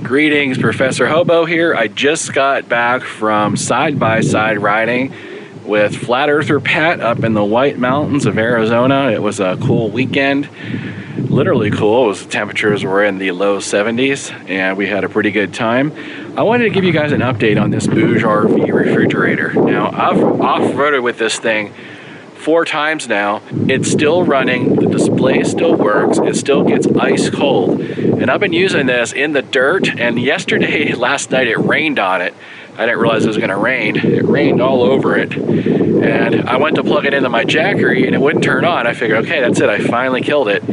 Greetings, Professor Hobo here. I just got back from side-by-side riding with Flat Earther Pat up in the White Mountains of Arizona. It was a cool weekend, literally cool. The temperatures were in the low 70s and we had a pretty good time. I wanted to give you guys an update on this BOUGERV refrigerator. Now, I've off-roaded with this thing 4 times now. It's still running, the display still works, it still gets ice cold. And I've been using this in the dirt, and last night it rained on it. I didn't realize it was gonna rain. It rained all over it. And I went to plug it into my Jackery and it wouldn't turn on. I figured, okay, that's it, I finally killed it.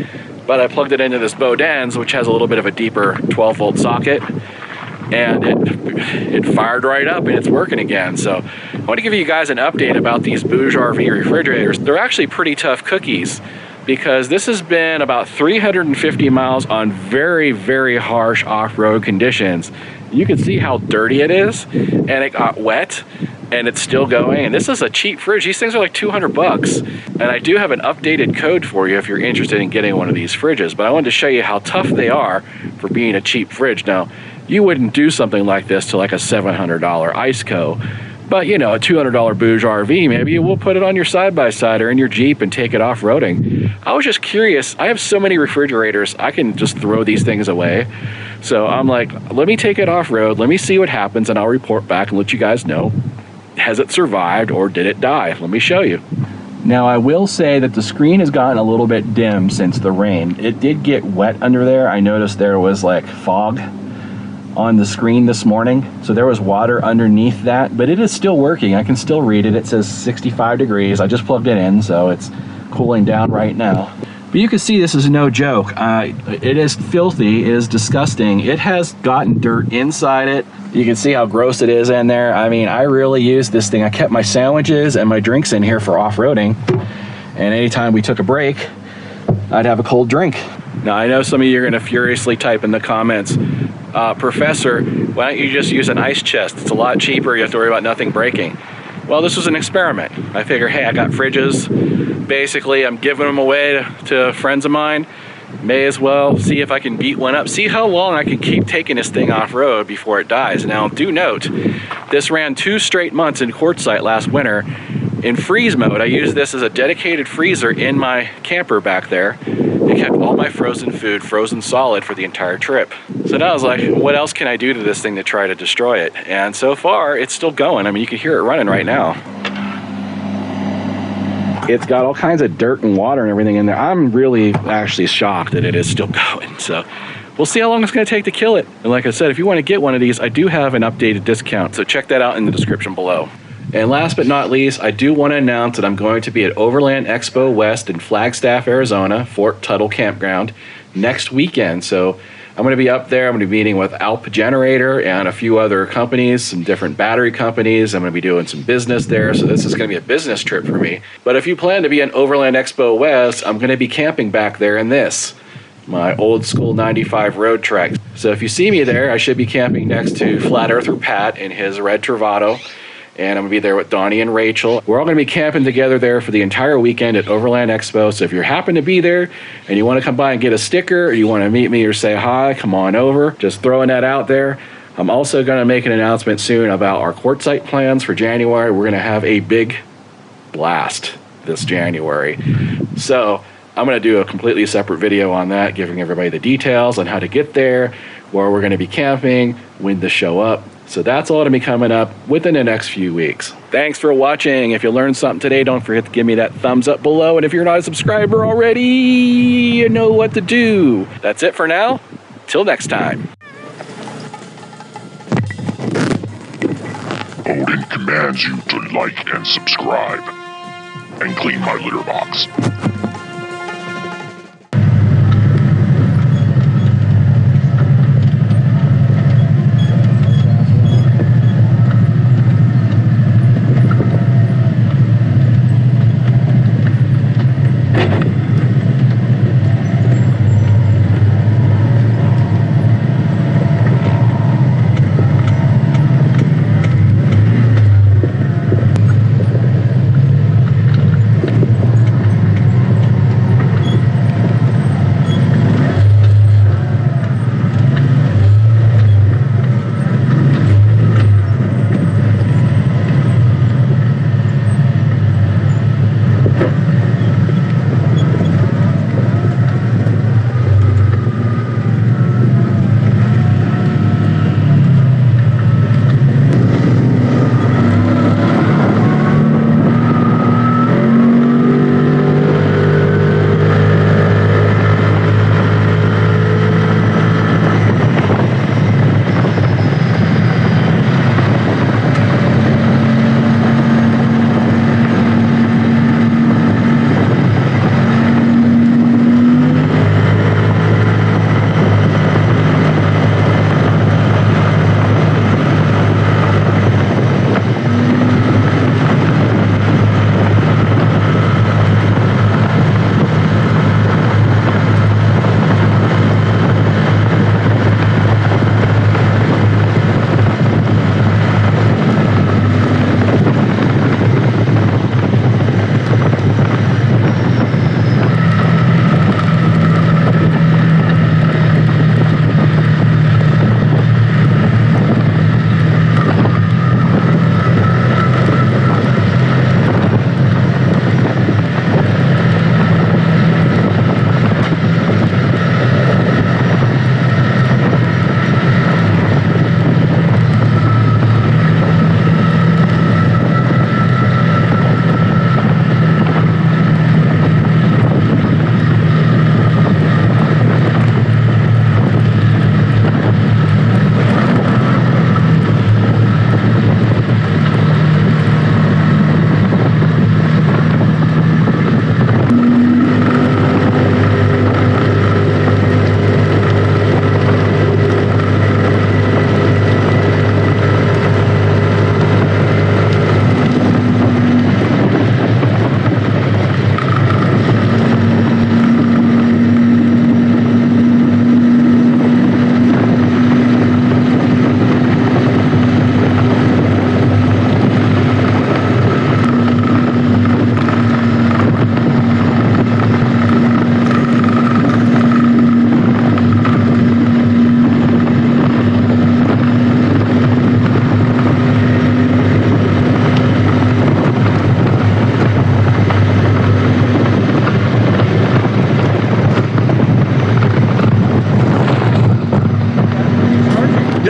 But I plugged it into this BOUGERV, which has a little bit of a deeper 12-volt socket, and it fired right up and it's working again. So I want to give you guys an update about these BOUGERV refrigerators. They're actually pretty tough cookies because this has been about 350 miles on very, very harsh off-road conditions. You can see how dirty it is, and it got wet and it's still going. And this is a cheap fridge. These things are like 200 bucks. And I do have an updated code for you if you're interested in getting one of these fridges, but I wanted to show you how tough they are for being a cheap fridge. Now, you wouldn't do something like this to like a $700 IceCo, but you know, a $200 BOUGERV, maybe you will put it on your side-by-side or in your Jeep and take it off-roading. I was just curious. I have so many refrigerators, I can just throw these things away. So I'm like, let me take it off-road, let me see what happens, and I'll report back and let you guys know. Has it survived or did it die? Let me show you. Now, I will say that the screen has gotten a little bit dim since the rain. It did get wet under there. I noticed there was like fog on the screen this morning, so there was water underneath that, but it is still working. I can still read it. It says 65 degrees. I just plugged it in, so it's cooling down right now. But you can see this is no joke. It is filthy, it is disgusting. It has gotten dirt inside it. You can see how gross it is in there. I mean, I really used this thing. I kept my sandwiches and my drinks in here for off-roading, and anytime we took a break, I'd have a cold drink. Now, I know some of you are gonna furiously type in the comments, Professor, why don't you just use an ice chest? It's a lot cheaper, you have to worry about nothing breaking. Well, this was an experiment. I figure, hey, I got fridges. Basically, I'm giving them away to friends of mine. May as well see if I can beat one up. See how long I can keep taking this thing off-road before it dies. Now, do note, this ran 2 straight months in quartzsite last winter. In freeze mode, I used this as a dedicated freezer in my camper back there. It kept all my frozen food frozen solid for the entire trip. So now I was like, what else can I do to this thing to try to destroy it? And so far, it's still going. I mean, you can hear it running right now. It's got all kinds of dirt and water and everything in there. I'm really actually shocked that it is still going. So we'll see how long it's gonna take to kill it. And like I said, if you wanna get one of these, I do have an updated discount. So check that out in the description below. And last but not least, I do want to announce that I'm going to be at Overland Expo West in Flagstaff, Arizona, Fort Tuttle Campground, next weekend. So I'm going to be up there. I'm going to be meeting with Alp Generator and a few other companies, some different battery companies. I'm going to be doing some business there. So this is going to be a business trip for me. But if you plan to be in Overland Expo West, I'm going to be camping back there in this, my old school 95 road trek. So if you see me there, I should be camping next to Flat Earther Pat in his red Travato. And I'm gonna be there with Donnie and Rachel. We're all gonna be camping together there for the entire weekend at Overland Expo. So if you happen to be there and you wanna come by and get a sticker, or you wanna meet me or say hi, come on over. Just throwing that out there. I'm also gonna make an announcement soon about our quartzsite plans for January. We're gonna have a big blast this January. So I'm gonna do a completely separate video on that, giving everybody the details on how to get there, where we're gonna be camping, when to show up. So that's all to be coming up within the next few weeks. Thanks for watching. If you learned something today, don't forget to give me that thumbs up below. And if you're not a subscriber already, you know what to do. That's it for now. Till next time. Odin commands you to like and subscribe, and clean my litter box.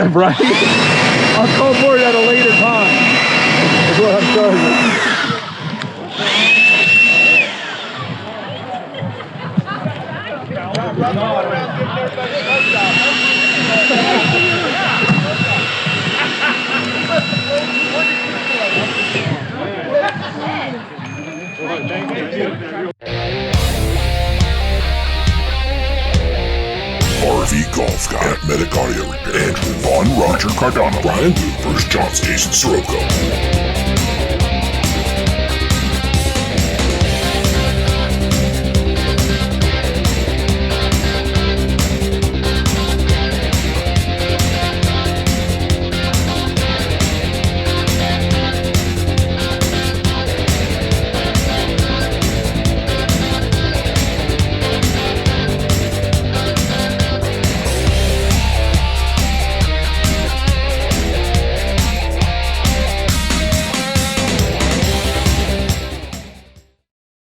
Right? I'll call for it at a later time. That's what I'm telling you. RV Golf Guy at Medic Audio Repair. Andrew Vaughn, Roger Cardano, Brian Blue, Bruce Johns, Jason Sirocco.